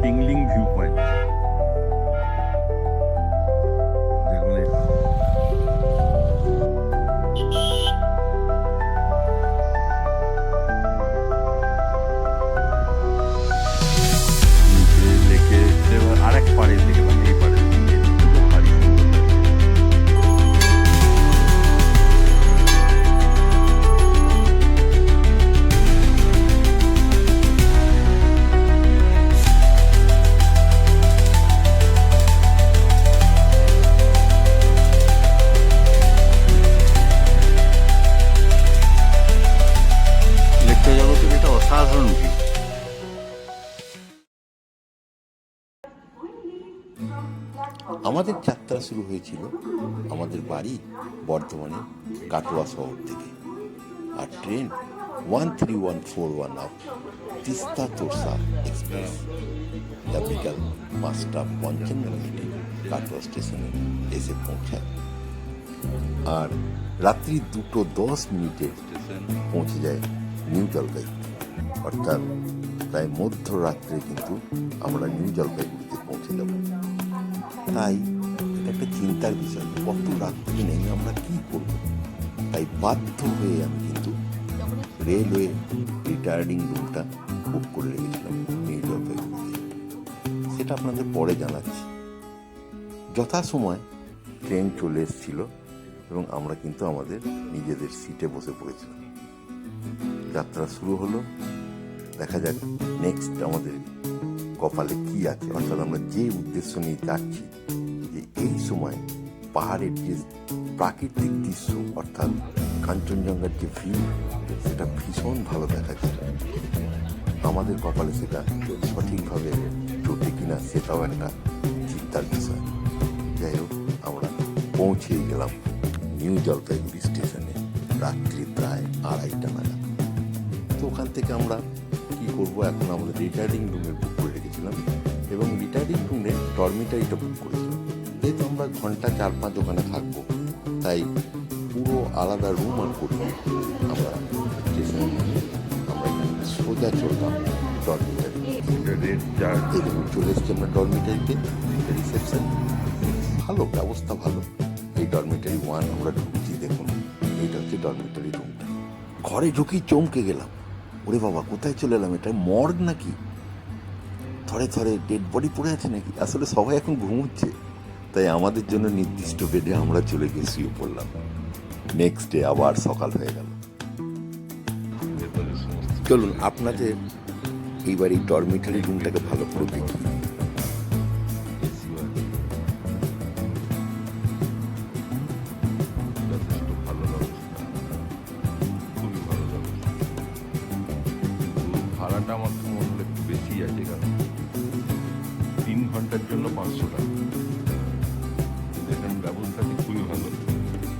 Tingling view point. দেখুন লেকে আর এক পাড়ে থেকে মানে এই পাড়ে জগতের এটা অসাধারণ ভিউ। আমাদের যাত্রা শুরু হয়েছিল আমাদের বাড়ি বর্ধমানে কাটোয়া শহর থেকে, আর train 13141 of Teesta Torsa express যা বিকাল 5:55 কাটোয়া স্টেশনে এসে পৌঁছায়, আর রাত্রি 2:10 পৌঁছে যায় নিউ জলপাইগুড়ি। অর্থাৎ প্রায় মধ্যরাত্রে কিন্তু আমরা নিউ জলপাইগুড়িতে পৌঁছে যাব। তাই এটা একটা চিন্তার বিষয়, কত রাত্রি নেই আমরা কি করব। তাই বাধ্য হয়ে আমি কিন্তু রেলওয়ে রিটায়ার্ডিং রুমটা বুক করে রেখেছিলাম নিউ জলপাইগুড়িতে। সেটা আপনাদের পরে জানাচ্ছি। যথাসময় ট্রেন চলে এসেছিল এবং আমরা কিন্তু আমাদের নিজেদের সিটে বসে পড়েছিলাম। যাত্রা শুরু হলো, দেখা যাক নেক্সট আমাদের কপালে কি আছে। অর্থাৎ আমরা যে উদ্দেশ্য নিয়ে যাচ্ছি, যে এই সময় পাহাড়ের যে প্রাকৃতিক দৃশ্য অর্থাৎ কাঞ্চনজঙ্ঘার যে ভিউ, সেটা ভীষণ ভালো দেখা যায়। আমাদের কপালে সেটা সঠিকভাবে জোটে কিনা সেটাও একটা চিন্তার বিষয়। যাই হোক, আমরা পৌঁছে গেলাম নিউ জলপাইগুড়ি স্টেশনে রাত্রি প্রায় 2:30 নাগাদ। তো ওখান থেকে আমরা কি করব, এখন আমরা রিটায়ার্ডিং রুমে বুক করে রেখেছিলাম এবং রিটায়ার্ডিং রুমে ডরমিটারিটা বুক করেছিলাম। যেহেতু আমরা ঘন্টা 4-5 ওখানে থাকবো, তাই পুরো আলাদা রুম আর করিনি। আমরা স্টেশনে আমরা এখানে সোজা চললাম ডরমিটারি। চলে এসেছি আমরা ডরমিটারিতে। রিসেপশন ভালো, ব্যবস্থা ভালো। এই ডরমিটারি 1 আমরা ঢুকছি, দেখুন এইটা হচ্ছে ডরমিটারি রুমটা। ঘরে ঢুকেই চমকে গেলাম, ওরে বাবা কোথায় চলে এলাম, এটা মর্গ নাকি? থরে থরে ডেড বডি পড়ে আছে নাকি? আসলে সবাই এখন ঘুমোচ্ছে, তাই আমাদের জন্য নির্দিষ্ট বেডে আমরা চলে গিয়ে শুয়ে পড়লাম। নেক্সট ডে আবার সকাল হয়ে গেল। চলুন আপনাদের এইবার এই ডরমিটারি রুমটাকে ভালো করে দেখি। ভাড়াটা আমার তো মনে হলো একটু বেশি আছে, কারণ 3 ঘন্টার জন্য 500 টাকা। এখানে ব্যবস্থাটি খুবই ভালো,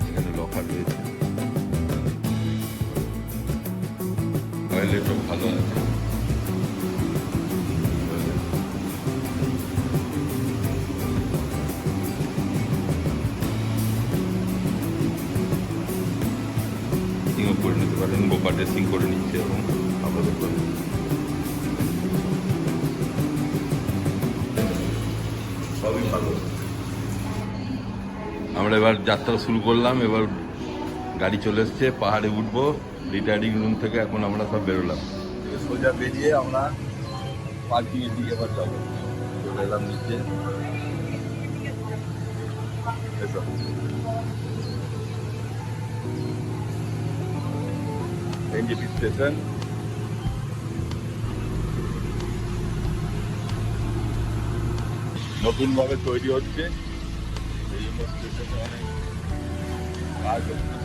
এখানে লকার রয়েছে, টয়লেটও ভালো আছে। ড্রেসিংও করে নিতে পারেন, বোকা ড্রেসিং করে নিচ্ছে এবং আপনাদের সবই ভালো। আমরা এবার যাত্রা শুরু করলাম। এবার গাড়ি চলে এসছে, পাহাড়ে উঠবো। রিটায়ার্ডিং রুম থেকে এখন আমরা সব বেরোলাম, সোজা বেরিয়ে আমরা পার্কিংয়ের দিকে এবার যাবো। চলে এলাম নিচে। NJP station. নতুনভাবে তৈরি হচ্ছে, এই জন্য স্টেশনে অনেক কাজ হচ্ছে।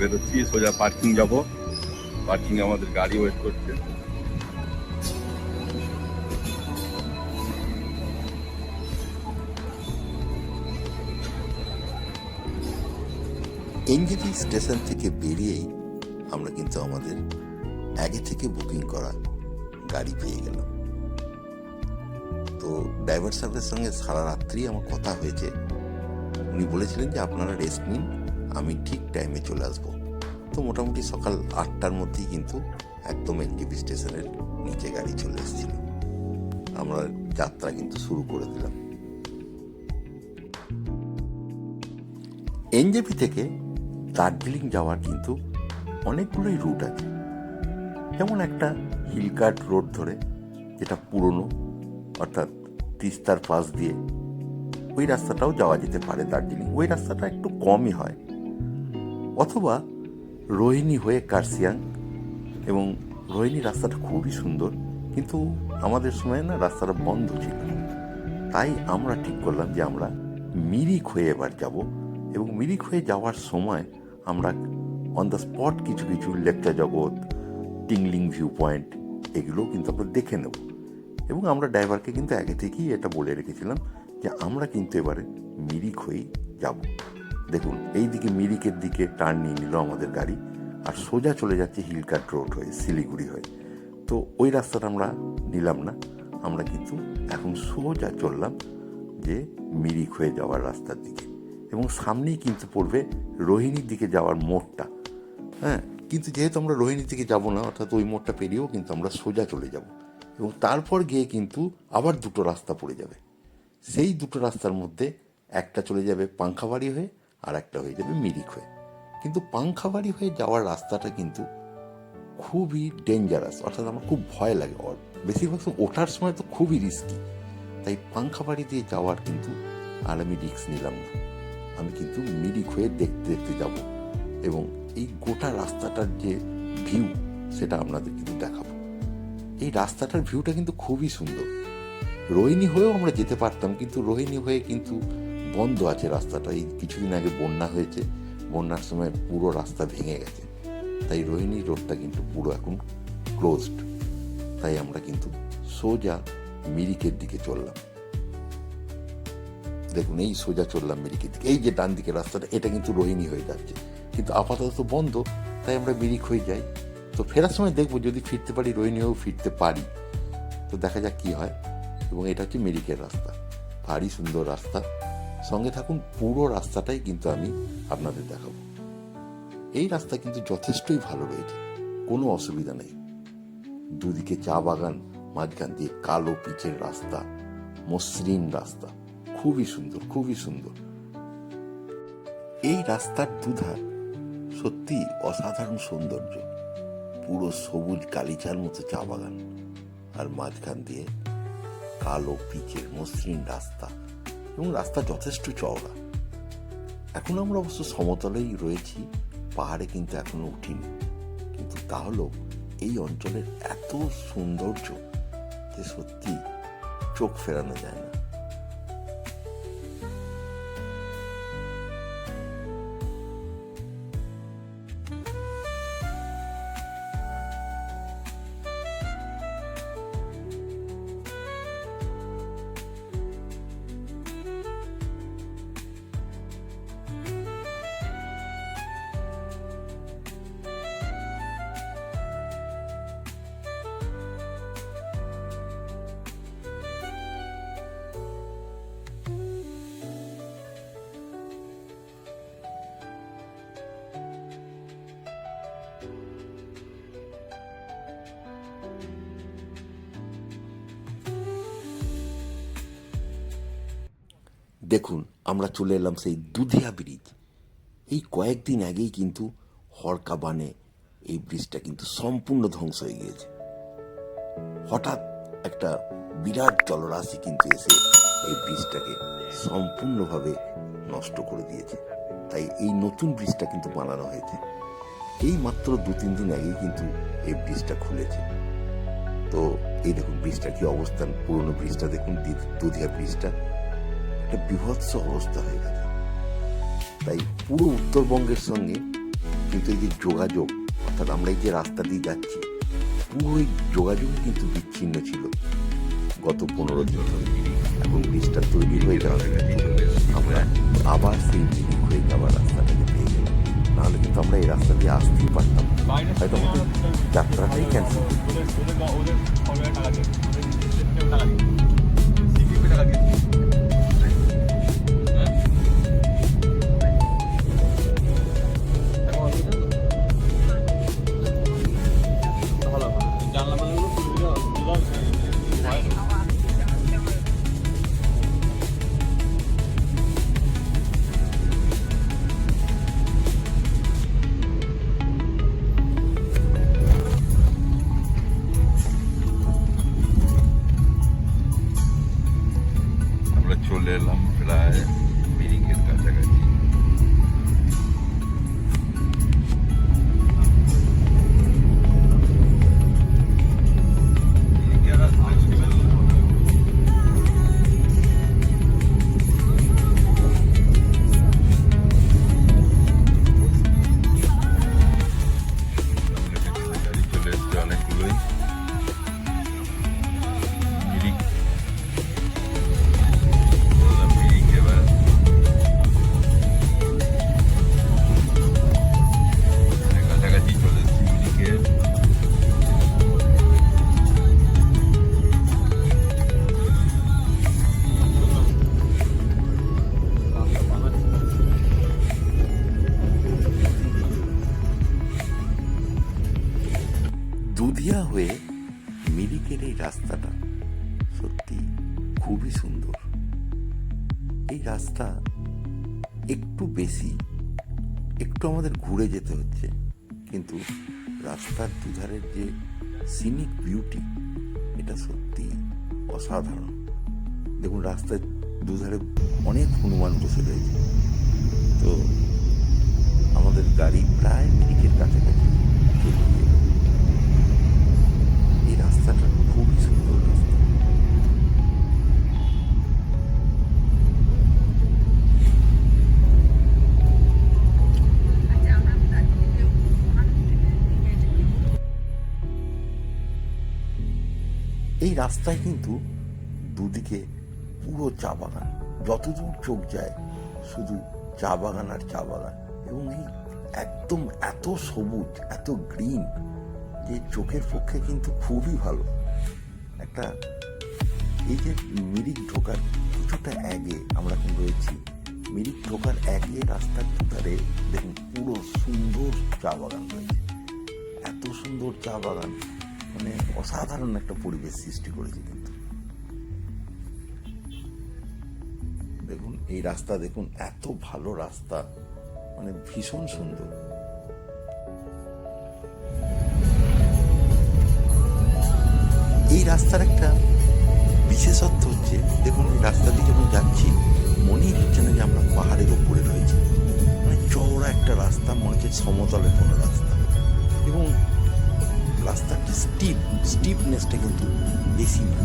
বেরোচ্ছি, সোজা পার্কিং যাবো। পার্কিং আমাদের গাড়ি ওয়েট করছে। এনজেপি স্টেশন থেকে বেরিয়েই আমরা কিন্তু আমাদের আগে থেকে বুকিং করা গাড়ি পেয়ে গেলাম। তো ড্রাইভার সাহেবের সঙ্গে সারা রাত্রি আমার কথা হয়েছে। উনি বলেছিলেন যে আপনারা রেস্ট নিন, আমি ঠিক টাইমে চলে আসবো। তো মোটামুটি সকাল 8টার মধ্যেই কিন্তু একদম এনজেপি স্টেশনের নিচে গাড়ি চলে এসেছিল। আমরা যাত্রা কিন্তু শুরু করে দিলাম। এনজেপি থেকে দার্জিলিং যাওয়ার কিন্তু অনেকগুলোই রুট আছে। যেমন একটা হিলকাট রোড ধরে, যেটা পুরনো, অর্থাৎ তিস্তার পাশ দিয়ে ওই রাস্তাটাও যাওয়া যেতে পারে দার্জিলিং। ওই রাস্তাটা একটু কমই হয়। অথবা রোহিণী হয়ে কার্সিয়াং, এবং রোহিণী রাস্তাটা খুবই সুন্দর, কিন্তু আমাদের সময় না রাস্তাটা বন্ধ ছিল। তাই আমরা ঠিক করলাম যে আমরা মিরিক হয়ে এবার যাব, এবং মিরিক হয়ে যাওয়ার সময় আমরা অন দ্য স্পট কিছু কিছু লেকচা জগৎ, টিংলিং ভিউ পয়েন্ট, এগুলো কিন্তু আমরা দেখে নেব। এবং আমরা ড্রাইভারকে কিন্তু আগে থেকেই এটা বলে রেখেছিলাম যে আমরা কিন্তু এবারে মিরিক হয়েই যাব। দেখুন, এই দিকে মিরিকের দিকে টার্ন নিয়ে নিল আমাদের গাড়ি, আর সোজা চলে যাচ্ছে হিলকাট রোড হয়ে, শিলিগুড়ি হয়ে। তো ওই রাস্তাটা আমরা নিলাম না, আমরা কিন্তু এখন সোজা চললাম যে মিরিক হয়ে যাওয়ার রাস্তার দিকে। এবং সামনেই কিন্তু পড়বে রোহিণীর দিকে যাওয়ার মোড়টা। হ্যাঁ, কিন্তু যেহেতু আমরা রোহিণীর দিকে যাব না, অর্থাৎ ওই মোড়টা পেরিয়েও কিন্তু আমরা সোজা চলে যাব, এবং তারপর গিয়ে কিন্তু আবার দুটো রাস্তা পড়ে যাবে। সেই দুটো রাস্তার মধ্যে একটা চলে যাবে পাংখাবাড়ি হয়ে, আর একটা হয়ে যাবে মিরিক হয়ে। কিন্তু পাংখাবাড়ি হয়ে যাওয়ার রাস্তাটা কিন্তু খুবই ডেঞ্জারাস, অর্থাৎ আমার খুব ভয় লাগে। বেশিরভাগ ওঠার সময় তো খুবই রিস্কি। তাই পাংখাবাড়ি দিয়ে যাওয়ার কিন্তু আর আমি রিস্ক নিলাম না। আমি কিন্তু মিরিক হয়ে দেখতে দেখতে যাব, এবং এই গোটা রাস্তাটার যে ভিউ সেটা আপনাদের কিন্তু দেখাবো। এই রাস্তাটার ভিউটা কিন্তু খুবই সুন্দর। রোহিণী হয়েও আমরা যেতে পারতাম, কিন্তু রোহিণী হয়ে কিন্তু বন্ধ আছে রাস্তাটা। এই কিছুদিন আগে বন্যা হয়েছে, বন্যার সময় পুরো রাস্তা ভেঙে গেছে, তাই রোহিণী রোডটা কিন্তু পুরো এখন ক্লোজড। তাই আমরা কিন্তু সোজা মিরিকের দিকে চললাম। দেখুন, এই সোজা চললাম মিরিকের দিকে। এই যে ডান দিকের রাস্তাটা, এটা কিন্তু রোহিণী হয়ে যাচ্ছে, কিন্তু আপাতত বন্ধ, তাই আমরা মিরিক হয়ে যাই। তো ফেরার সময় দেখবো, যদি ফিরতে পারি রোহিণী হয়েও ফিরতে পারি, তো দেখা যাক কি হয়। এবং এটা হচ্ছে মিরিকের রাস্তা, ভারী সুন্দর রাস্তা। সঙ্গে থাকুন, পুরো রাস্তাটাই কিন্তু আমি আপনাদের দেখাবো। এই রাস্তা কিন্তু যথেষ্টই ভালো রয়েছে, কোনো অসুবিধা নেই। দুদিকে চা বাগান, মাঝখান দিয়ে কালো পিচের রাস্তা, মসৃণ রাস্তা, খুবই সুন্দর, খুবই সুন্দর। এই রাস্তার দুধার সত্যি অসাধারণ সৌন্দর্য, পুরো সবুজ গালিচার মতো চা বাগান, আর মাঝখান দিয়ে কালো পিচের মসৃণ রাস্তা, এবং রাস্তা যথেষ্ট চওড়া। এখন আমরা অবশ্য সমতলেই রয়েছি, পাহাড়ে কিন্তু এখনো উঠিনি, কিন্তু তাহলেও এই অঞ্চলের এত সৌন্দর্য যে সত্যি চোখ ফেরানো যায় না। দেখুন, আমরা চলে এলাম সেই দুধিয়া ব্রিজ। এই কয়েকদিন আগেই কিন্তু হরকা বানে এই ব্রিজটা কিন্তু সম্পূর্ণ ধ্বংস হয়ে গিয়েছে। হঠাৎ একটা বিরাট জলরাশি কিন্তু এসে এই ব্রিজটাকে সম্পূর্ণভাবে নষ্ট করে দিয়েছে। তাই এই নতুন ব্রিজটা কিন্তু বানানো হয়েছে। এই মাত্র 2-3 দিন আগেই কিন্তু এই ব্রিজটা খুলেছে। তো এই দেখুন ব্রিজটা কি অবস্থান, পুরনো ব্রিজটা দেখুন, দুধিয়া ব্রিজটা একটা বিভৎস অবস্থা হয়ে গেছে। তাই পুরো উত্তরবঙ্গের সঙ্গে কিন্তু এই যে যোগাযোগ, অর্থাৎ আমরা এই যে রাস্তা দিয়ে যাচ্ছি, পুরো এই যোগাযোগই কিন্তু বিচ্ছিন্ন ছিল গত 15 দিন ধরে। এখন ব্রিজটা তৈরি হয়ে যাওয়ার আমরা আবার সেই মিরিক হয়ে যাওয়ার রাস্তাটাকে পেয়ে গেলাম। নাহলে কিন্তু আমরা এই রাস্তা দিয়ে আসতেই পারতাম, হয়তো আমাদের যাত্রাটাই ক্যান্সেল। আমরা চলে এলাম প্রায় মিরিকের কাছাকাছি। গাড়ি চলে এসছে অনেকগুলোই। মিরিক বললাম, মিরিক এবার কাছাকাছি চলে এসছি মিরিকের। দুধিয়া হয়ে মিরিকের এই রাস্তাটা সত্যি খুবই সুন্দর। এই রাস্তা একটু বেশি, একটু আমাদের ঘুরে যেতে হচ্ছে, কিন্তু রাস্তার দুধারের যে সিনিক বিউটি, এটা সত্যি অসাধারণ। দেখুন, রাস্তার দুধারে অনেক হনুমান বসে রয়েছে। তো আমাদের গাড়ি প্রায় মিরিকের কাছাকাছি চলে গিয়ে। এই রাস্তাটা খুবই সুন্দর রাস্তা। এই রাস্তায় কিন্তু দুদিকে পুরো চা বাগান, যতদূর চোখ যায় শুধু চা বাগান আর চা বাগান। এবং এই একদম এত সবুজ, এত গ্রিন, যে চোখের পক্ষে কিন্তু খুবই ভালো। একটা এই যে মিরিক ঢোকার কিছুটা আগে আমরা কিন্তু রয়েছি, মিরিক ঢোকার আগে রাস্তার দুধারে দেখুন পুরো সুন্দর চা বাগান রয়েছে। এত সুন্দর চা বাগান, মানে অসাধারণ একটা পরিবেশ সৃষ্টি করেছে। কিন্তু দেখুন এই রাস্তা, দেখুন এত ভালো রাস্তা, মানে ভীষণ সুন্দর। এই রাস্তার একটা বিশেষত্ব হচ্ছে, দেখুন এই রাস্তা দিয়ে যখন যাচ্ছি মনেই হচ্ছে না যে আমরা পাহাড়ের ওপরে রয়েছি। মানে চওড়া একটা রাস্তা, মনে হচ্ছে সমতলের কোনো রাস্তা। এবং রাস্তার যে স্টিপনেসটা কিন্তু বেশি না,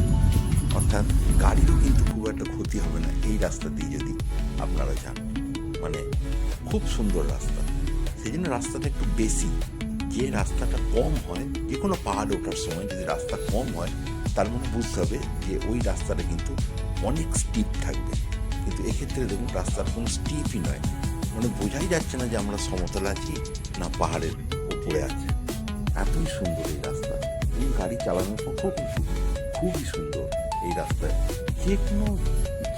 অর্থাৎ গাড়িরও কিন্তু খুব একটা ক্ষতি হবে না এই রাস্তা দিয়ে যদি আপনারা যান। মানে খুব সুন্দর রাস্তা, সেই জন্য রাস্তাটা একটু বেশি। যে রাস্তাটা কম হয়, যে কোনো পাহাড়ে ওঠার সময় যদি রাস্তা কম হয়, তার মানে বুঝতে হবে যে ওই রাস্তাটা কিন্তু অনেক স্টিপ থাকবে। কিন্তু এক্ষেত্রে দেখুন রাস্তাটা কোনো স্টিপই নয়, মানে বোঝাই যাচ্ছে না যে আমরা সমতলে আছি না পাহাড়ের উপরে আছি। এতই সুন্দর এই রাস্তা, এই গাড়ি চালানোর পক্ষেও কিন্তু খুবই সুন্দর এই রাস্তায়।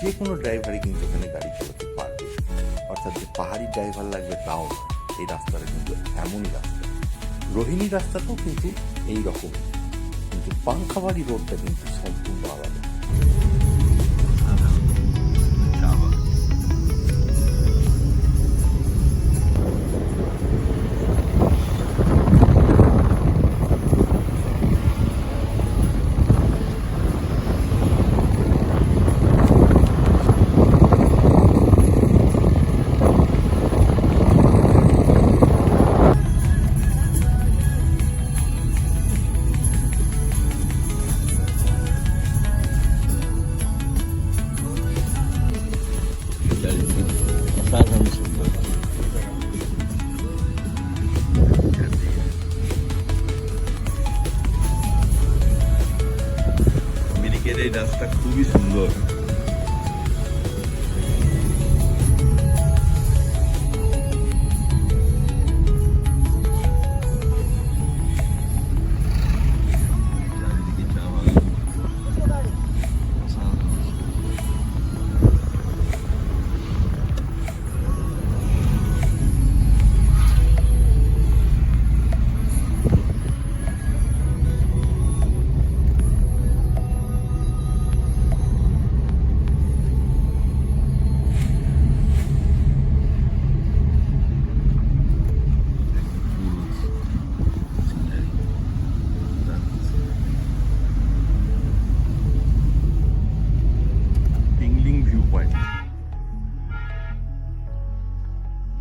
যে কোনো ড্রাইভারই কিন্তু এখানে গাড়ি চালাতে পারবে, অর্থাৎ যে পাহাড়ি ড্রাইভার লাগবে তাও নয়। এই রাস্তাটা কিন্তু এমনই রাস্তা। রোহিণী রাস্তাটাও কিন্তু এই রকম, কিন্তু পাংখাবাড়ি রোডটা কিন্তু সম্পূর্ণ আলাদা। পয়েন্ট।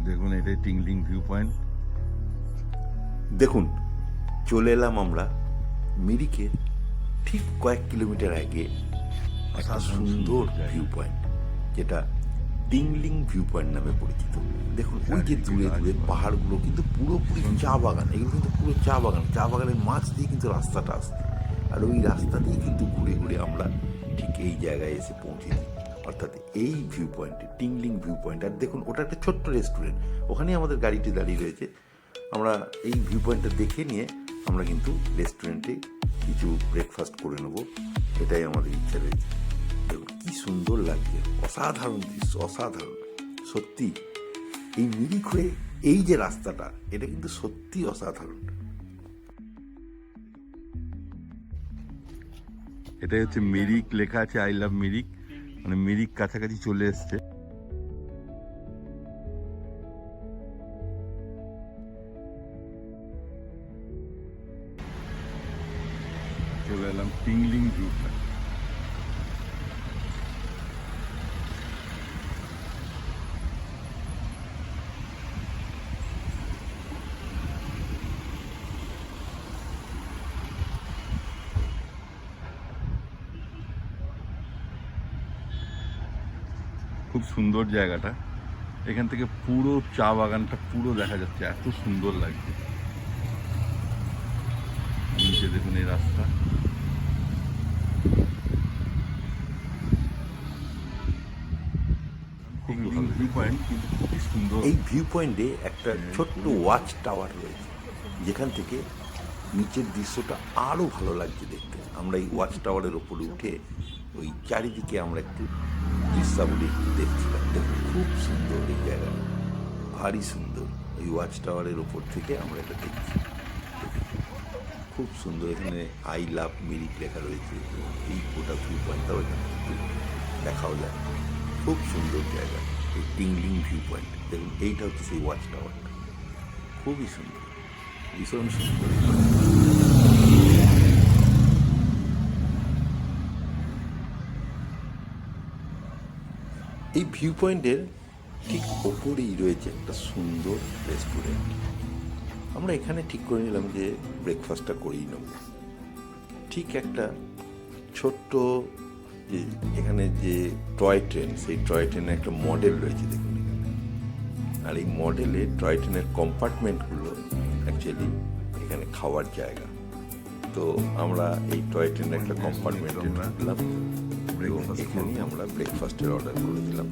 দেখুন এটাই টিংলিং ভিউ পয়েন্ট। দেখুন চলে এলাম আমরা মিরিকের ঠিক কয়েক কিলোমিটার আগে একটা সুন্দর ভিউ পয়েন্ট, যেটা টিংলিং ভিউ পয়েন্ট নামে পরিচিত। দেখুন ওই যে দূরে দূরে পাহাড়গুলো কিন্তু পুরোপুরি চা বাগান, এগুলো কিন্তু পুরো চা বাগান, চা বাগানের মাছ দিয়ে কিন্তু রাস্তাটা আসছে, আর ওই রাস্তা দিয়ে কিন্তু ঘুরে ঘুরে আমরা ঠিক এই জায়গায় এসে পৌঁছে দিই, অর্থাৎ এই ভিউ পয়েন্টে, টিংলিং ভিউ পয়েন্ট। আর দেখুন ওটা একটা ছোট্ট রেস্টুরেন্ট, ওখানেই আমাদের গাড়িটি দাঁড়িয়ে রয়েছে। আমরা এই ভিউ পয়েন্টটা দেখে নিয়ে আমরা কিন্তু রেস্টুরেন্টে কিছু ব্রেকফাস্ট করে নেবো, এটাই আমাদের ইচ্ছা রয়েছে। দেখুন কি সুন্দর লাগছে, অসাধারণ দৃশ্য, অসাধারণ সত্যি। এই মিরিক হয়ে এই যে রাস্তাটা, এটা কিন্তু সত্যি অসাধারণ। এটাই হচ্ছে মিরিক, লেখা আছে আই লাভ মিরিক, মানে মিরিক কাছাকাছি চলে এসছে। চলে এলাম টিংলিং ভিউ পয়েন্ট। খুব সুন্দর জায়গাটা, এখান থেকে পুরো চা বাগানটা পুরো দেখা যাচ্ছে, এত সুন্দর লাগছে। নিচে দেখুন এই রাস্তা, খুবই ভালো ভিউ পয়েন্ট, কিন্তু খুবই সুন্দর। এই ভিউ পয়েন্টে একটা ছোট্ট ওয়াচ টাওয়ার রয়েছে, যেখান থেকে নিচের দৃশ্যটা আরও ভালো লাগছে দেখতে। আমরা এই ওয়াচ টাওয়ারের ওপরে উঠে ওই চারিদিকে আমরা একটু দৃশ্যাবলী একটু দেখছিলাম। দেখুন খুব সুন্দর এই জায়গাটা, ভারী সুন্দর। ওই ওয়াচ টাওয়ারের ওপর থেকে আমরা এটা দেখছি, খুব সুন্দর। এখানে আই লাভ মিরিক লেখা রয়েছে, এই গোটা ভিউ পয়েন্টটাও এখানে দেখাও যায়। খুব সুন্দর জায়গা এই টিংলিং ভিউ পয়েন্ট। দেখুন এইটা হচ্ছে সেই ওয়াচ টাওয়ারটা, খুবই সুন্দর, ভীষণ সুন্দর। এই ভিউ পয়েন্টের ঠিক ওপরেই রয়েছে একটা সুন্দর রেস্টুরেন্ট। আমরা এখানে ঠিক করে নিলাম যে ব্রেকফাস্টটা করেই নেব। ঠিক একটা ছোট্ট যে এখানে যে টয় ট্রেন, সেই টয় ট্রেনের একটা মডেল রয়েছে দেখুন এখানে। আর এই মডেলে টয় ট্রেনের কম্পার্টমেন্টগুলো অ্যাকচুয়ালি এখানে খাওয়ার জায়গা। তো আমরা এই টয় ট্রেনের একটা কম্পার্টমেন্টে ঢুকলাম এবং এখানেই আমরা ব্রেকফাস্টের অর্ডার করে দিলাম।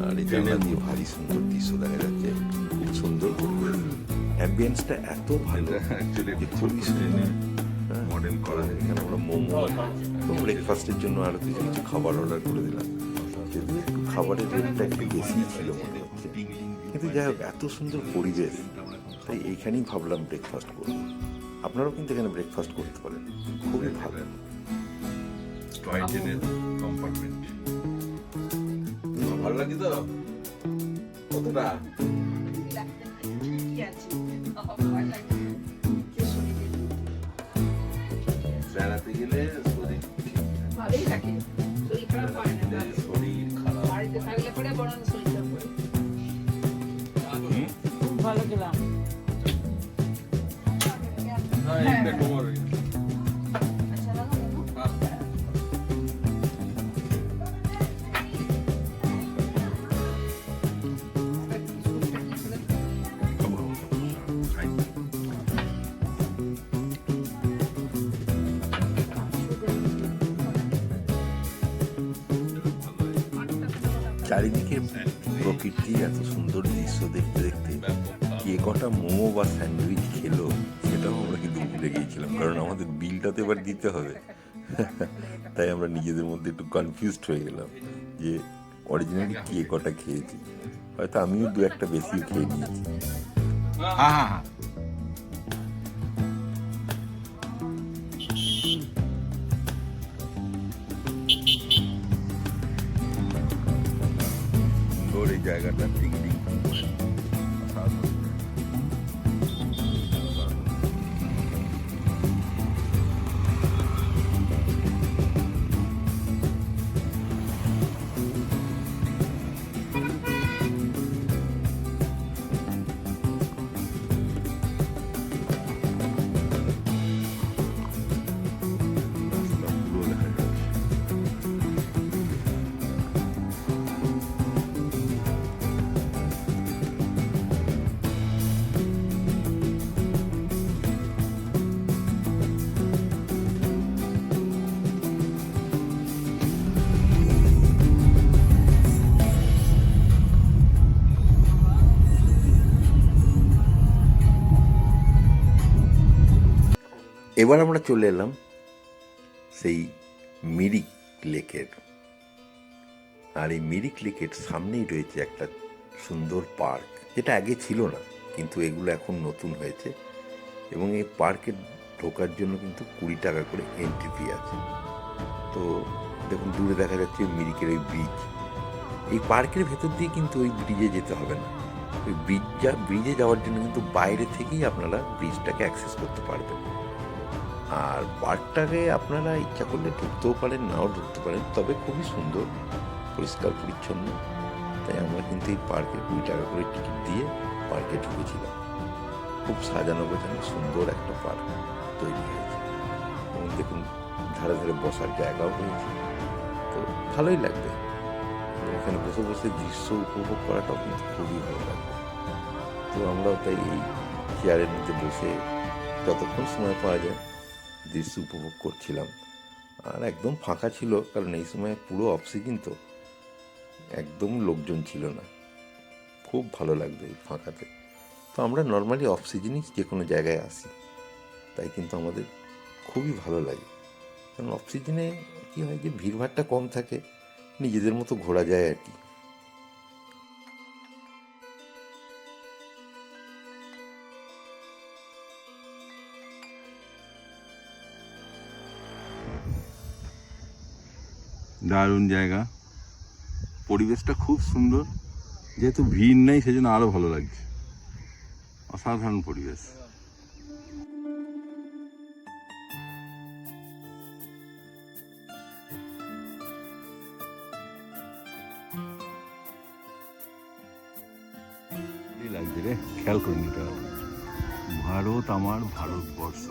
আর এই জায়গা দিয়ে ভারী সুন্দর দৃশ্য দেখা যাচ্ছে, খুব সুন্দর পরিবেশ, অ্যাম্বিয়েন্সটা এত ভালো যে খুবই সুন্দর মডেল করা। এখানে আমরা মোমো তো ব্রেকফাস্টের জন্য আরও কিছু কিছু খাবার অর্ডার করে দিলাম। যদিও একটু খাবারের রেটটা একটু বেশিই ছিল মনে হচ্ছে, কিন্তু যাই হোক এত সুন্দর পরিবেশ, তাই এইখানেই ভাবলাম ব্রেকফাস্ট করব। আপনারাও কিন্তু এখানে ব্রেকফাস্ট করতে পারেন, খুবই ভালো। টয় ট্রেনের কম্পার্টমেন্ট ভালো লাগে তো কতটা। বেড়াতে গেলে শরীর ভালোই থাকে, শরীর খারাপ হয় না। শরীর খারাপ। বাড়িতে থাকলে পরে বরং শরীর খারাপ হয়। খুব ভালো খেলাম। চারিদিকে প্রকৃতির এত সুন্দর দৃশ্য দেখতে দেখতে কে কটা মোমো বা স্যান্ডউইচ খেলো সেটাও আমরা কিন্তু ভুলে গিয়েছিলাম, কারণ আমাদের বিলটা তো এবার দিতে হবে। তাই আমরা নিজেদের মধ্যে একটু কনফিউজড হয়ে গেলাম যে অরিজিনালি কে কটা খেয়েছি। হয়তো আমিও দু একটা বেশিও খেয়ে নিয়েছি। হ্যাঁ হ্যাঁ হ্যাঁ, সুন্দর এই জায়গাটা টিংলিং। এবার আমরা চলে এলাম সেই মিরিক লেকের, আর এই মিরিক লেকের সামনেই রয়েছে একটা সুন্দর পার্ক, যেটা আগে ছিল না, কিন্তু এগুলো এখন নতুন হয়েছে। এবং এই পার্কে ঢোকার জন্য কিন্তু 20 টাকা করে এন্ট্রি ফি আছে। তো দেখুন দূরে দেখা যাচ্ছে মিরিকের ওই ব্রিজ। এই পার্কের ভেতর দিয়ে কিন্তু ওই ব্রিজে যেতে হবে না, ওই ব্রিজে যাওয়ার জন্য কিন্তু বাইরে থেকেই আপনারা ব্রিজটাকে অ্যাক্সেস করতে পারবেন। আর পার্কটাকে আপনারা ইচ্ছা করলে ঢুকতেও পারেন, নাও ঢুকতে পারেন, তবে খুবই সুন্দর, পরিষ্কার পরিচ্ছন্ন। তাই আমরা কিন্তু এই পার্কে 20 টাকা করে টিকিট দিয়ে পার্কে ঢুকেছিলাম। খুব সাজানো গোছানো সুন্দর একটা পার্ক তৈরি হয়েছে, এবং দেখুন ধারে ধারে বসার জায়গাও হয়েছে, তো ভালোই লাগবে। এখানে বসে বসে দৃশ্য উপভোগ করাটাও কিন্তু খুবই ভালো লাগবে। তো আমরাও তাই এই চেয়ারের মধ্যে বসে যতক্ষণ সময় পাওয়া যায় দৃশ্য উপভোগ করছিলাম। আর একদম ফাঁকা ছিল, কারণ এই সময় পুরো অফ সিজন, তো একদম লোকজন ছিল না। খুব ভালো লাগবে এই ফাঁকাতে। তো আমরা নর্মালি অফ সিজনই যে কোনো জায়গায় আসি, তাই কিন্তু আমাদের খুবই ভালো লাগে। কারণ অফ সিজনে কী হয় যে ভিড়ভাড়টা কম থাকে, নিজেদের মতো ঘোরা যায় আর কি। দারুণ জায়গা, পরিবেশটা খুব সুন্দর, যেহেতু ভিড় নেই সেজন্য আরো ভালো লাগছে। অসাধারণ পরিবেশ। লাগছে রে, খেয়াল করে নিতে হবে। ভারত আমার ভারতবর্ষ,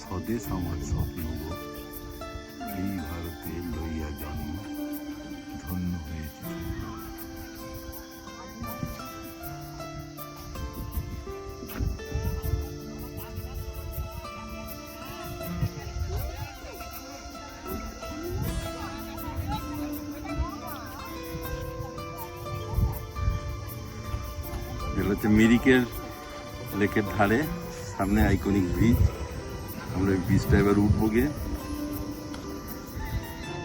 স্বদেশ আমার স্বপ্ন, এই ভারতে লইয়া জন্ম, ধন্য হয়েছে। এটা হচ্ছে মিরিকের লেকের ধারে, সামনে আইকনিক ব্রিজ। আমরা এই ব্রিজটা এবার উঠবো গিয়ে।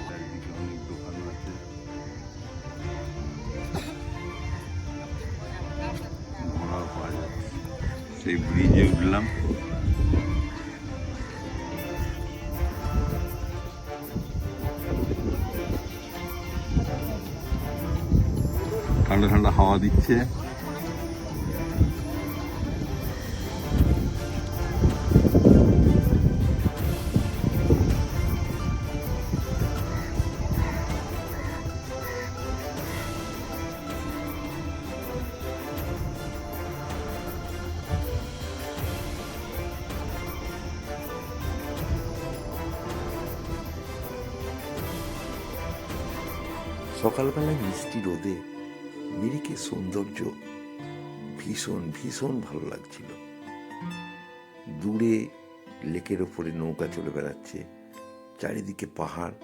চারিদিকে অনেক দোকান আছে, ঘোড়াও পাওয়া যাচ্ছে। সেই ব্রিজে উঠলাম। ঠান্ডা ঠান্ডা হাওয়া দিচ্ছে। সকালবেলায় মিষ্টি রোদে মিরিকের সৌন্দর্য ভীষণ ভীষণ ভালো লাগছিল। দূরে লেকের ওপরে নৌকা চলে বেড়াচ্ছে, চারিদিকে পাহাড়,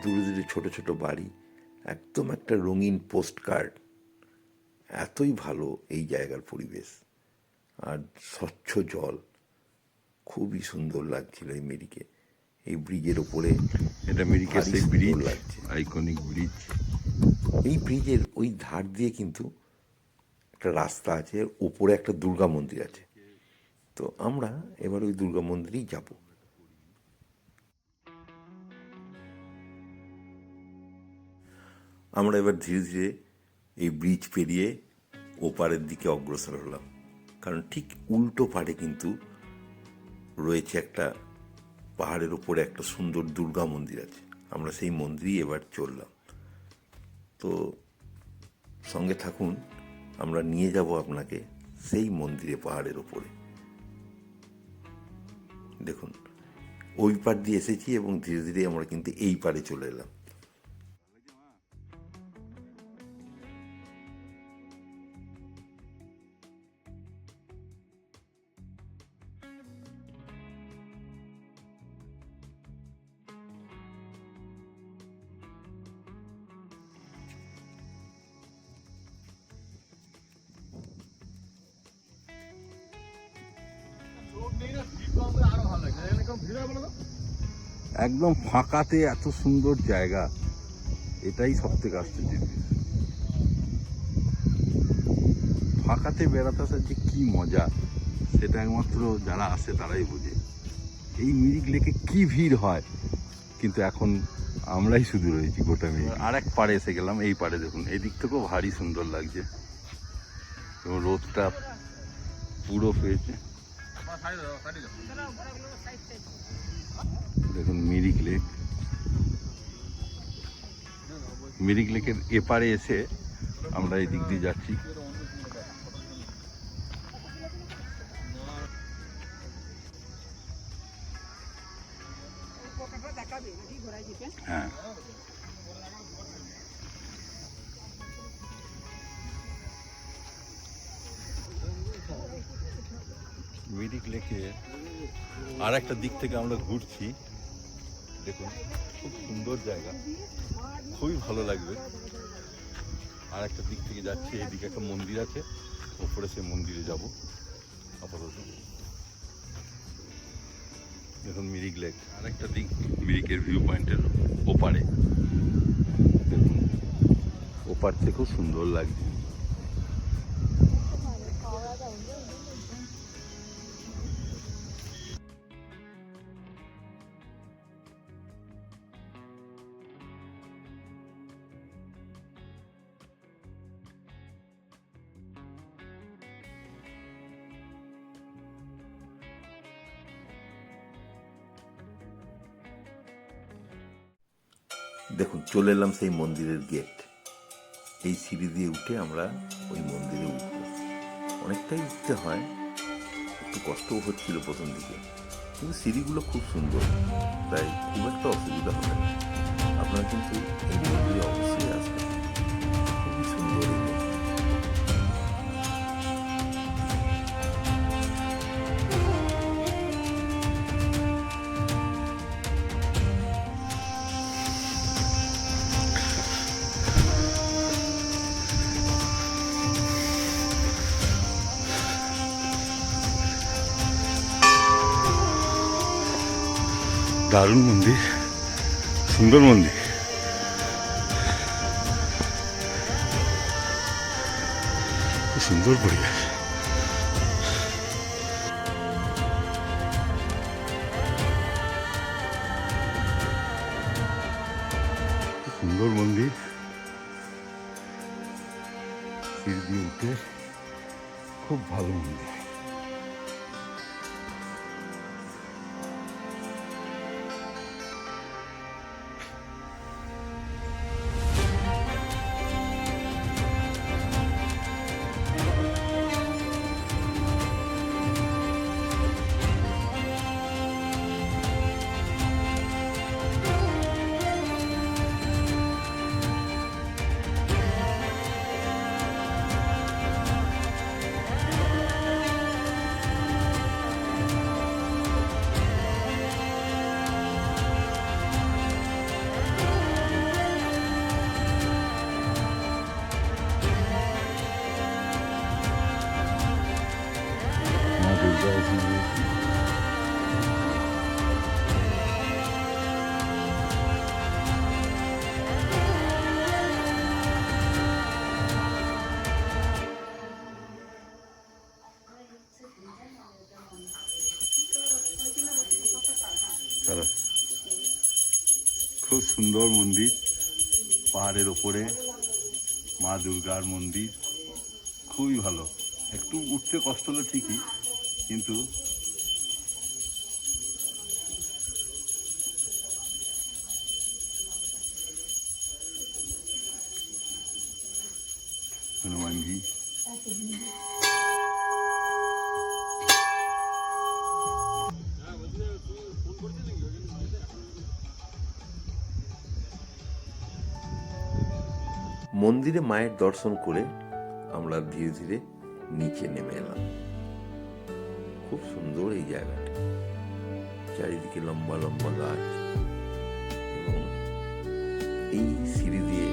দূরে দূরে ছোট ছোট বাড়ি, একদম একটা রঙিন পোস্ট কার্ড। এতই ভালো এই জায়গার পরিবেশ, আর স্বচ্ছ জল, খুবই সুন্দর লাগছিল এই মিরিকে। এই ব্রিজের ওপরে, এটা মিরিকের সেই ব্রিজ, লাগছে আইকনিক ব্রিজ। এই ব্রিজের ওই ধার দিয়ে কিন্তু একটা রাস্তা আছে, উপরে একটা দুর্গা মন্দির আছে। তো আমরা এবার ওই দুর্গা মন্দিরেই যাব। আমরা এবার ধীরে ধীরে এই ব্রিজ পেরিয়ে ওপারের দিকে অগ্রসর হলাম, কারণ ঠিক উল্টো পাড়ে কিন্তু রয়েছে একটা পাহাড়ের উপরে একটা সুন্দর দুর্গা মন্দির আছে। আমরা সেই মন্দিরেই এবার চললাম। তো সঙ্গে থাকুন, আমরা নিয়ে যাব আপনাকে সেই মন্দিরে, পাহাড়ের ওপরে। দেখুন ওই পার দিয়ে এসেছি এবং ধীরে ধীরে আমরা কিন্তু এই পারে চলে এলাম। আরো ভালো লাগে, এখানে কেউ ভিড় একদম ফাঁকাতে এত সুন্দর জায়গা, এটাই সব থেকে আশ্চর্য জিনিস। ফাঁকাতে বেড়াতে আসার যে কি মজা, সেটা একমাত্র যারা আসে তারাই বোঝে। এই মিরিক লেকে কি ভিড় হয়, কিন্তু এখন আমরাই শুধু রয়েছি গোটা মিরিক। আর এক পাড়ে এসে গেলাম, এই পাড়ে দেখুন, এই দিক থেকেও ভারী সুন্দর লাগছে এবং রোদটা পুরো পেয়েছে। দেখুন মিরিক লেক, মিরিক লেকের এপারে এসে আমরা এই দিক দিয়ে যাচ্ছি। হ্যাঁ, মিরিক লেকে আর একটা দিক থেকে আমরা ঘুরছি। দেখুন খুব সুন্দর জায়গা, খুবই ভালো লাগবে। আর একটা দিক থেকে যাচ্ছে, এদিকে একটা মন্দির আছে, ওপরে সেই মন্দিরে যাব আপাতত। দেখুন মিরিক লেক, আর একটা দিক মিরিকের ভিউ পয়েন্টের ওপারে। দেখুন ওপার থেকেও সুন্দর লাগছে। দেখুন চলে এলাম সেই মন্দিরের গেট। এই সিঁড়ি দিয়ে উঠে আমরা ওই মন্দিরে উঠব। অনেকটাই উঠতে হয়, একটু কষ্টও হচ্ছিল প্রথম দিকে, কিন্তু সিঁড়িগুলো খুব সুন্দর, তাই খুব একটা অসুবিধা হবে না। আপনারা কিন্তু এই মন্দিরে অবশ্যই আসবেন, খুবই সুন্দর এই মন্দির। দারুণ মন্দির, সুন্দর মন্দির। সুন্দর পরিবেশ। সুন্দর মন্দির, সিঁড়ি দিয়ে উঠে খুব ভালো মন্দির। খুব সুন্দর মন্দির, পাহাড়ের ওপরে মা দুর্গার মন্দির, খুবই ভালো। একটু উঠতে কষ্ট হলো ঠিকই, কিন্তু হনুমানজি। মন্দিরে মায়ের দর্শন করে আমরা ধীরে ধীরে নিচে নেমে এলাম। খুব সুন্দর এই জায়গাটা, চারিদিকে লম্বা লম্বা গাছ, এবং এই সিঁড়ি দিয়ে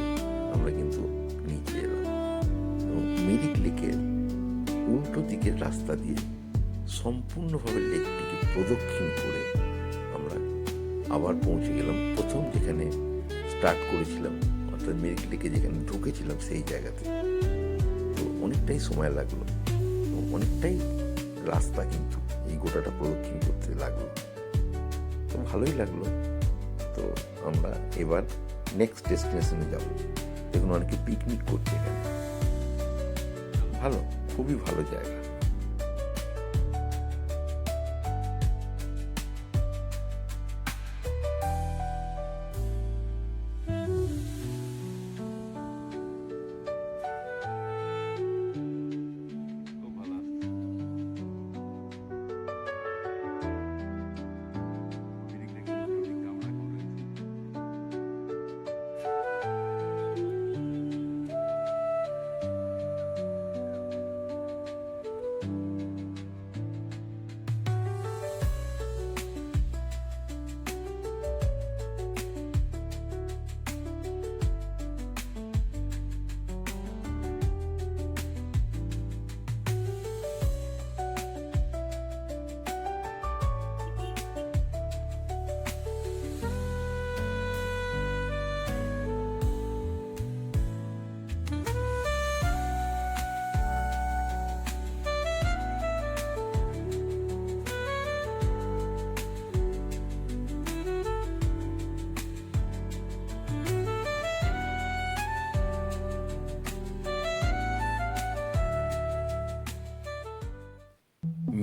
আমরা কিন্তু নিচে এলাম এবং মিরিক লেকের উল্টো দিকের রাস্তা দিয়ে সম্পূর্ণভাবে লেকটিকে প্রদক্ষিণ করে আমরা আবার পৌঁছে গেলাম প্রথম যেখানে স্টার্ট করেছিলাম, অর্থাৎ মিরিক লেকে যেখানে ঢুকেছিলাম সেই জায়গাতে। তো অনেকটাই সময় লাগলো, অনেকটাই রাস্তা কিন্তু এই গোটাটা প্রদক্ষিণ করতে লাগলো। তো ভালোই লাগলো। তো আমরা এবার নেক্সট ডেস্টিনেশনে যাব। দেখুন অনেকে পিকনিক করছে এখানে, ভালো, খুবই ভালো জায়গা। খুব ভালো। মিরিক লেকের উল্টো দিকে আমরা এখন রয়েছি।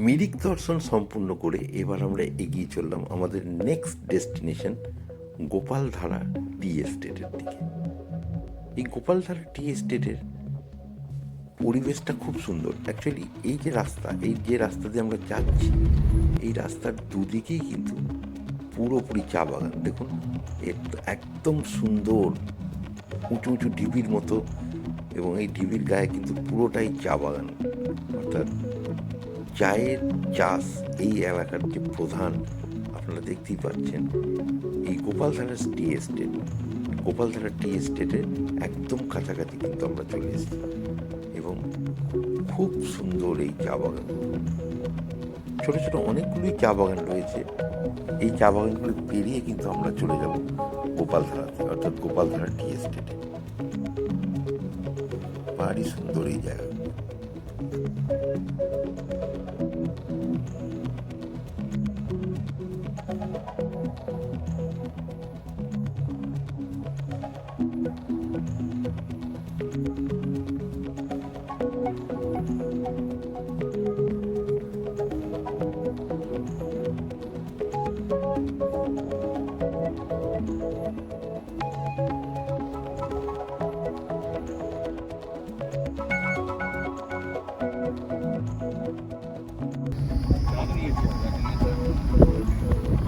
মিরিক দর্শন সম্পূর্ণ করে এবার আমরা এগিয়ে চললাম আমাদের নেক্সট ডেস্টিনেশন গোপালধারা টি এস্টেটের দিকে। এই গোপালধারা টি এস্টেটের পরিবেশটা খুব সুন্দর। অ্যাকচুয়ালি এই যে রাস্তা দিয়ে আমরা যাচ্ছি, এই রাস্তার দুদিকেই কিন্তু পুরোপুরি চা বাগান। দেখুন একদম সুন্দর উঁচু উঁচু ঢিবির মতো, এবং এই ঢিবির গায়ে কিন্তু পুরোটাই চা বাগান, অর্থাৎ চায়ের চাষ এই এলাকার যে প্রধান। আপনারা দেখতেই পাচ্ছেন এই গোপালধারা টি এস্টেটের একদম কাছাকাছি কিন্তু আমরা চলে এসেছি, এবং খুব সুন্দর এই চা বাগান। ছোট ছোট অনেকগুলোই চা বাগান রয়েছে। এই চা বাগানগুলো পেরিয়ে কিন্তু আমরা চলে যাব গোপালধারাতে, অর্থাৎ গোপালধারা টি এস্টেটে। ভারী সুন্দর এই জায়গা।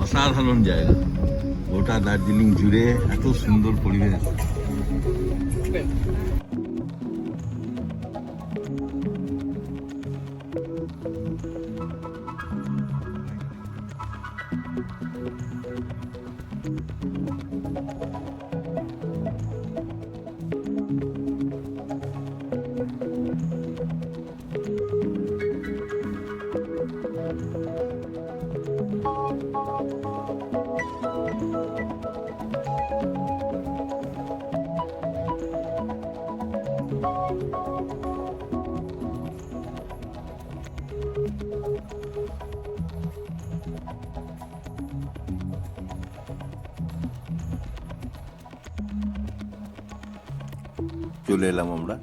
অসাধারণ জায়গা, গোটা দার্জিলিং জুড়ে এত সুন্দর পরিবেশ। চলে এলাম আমরা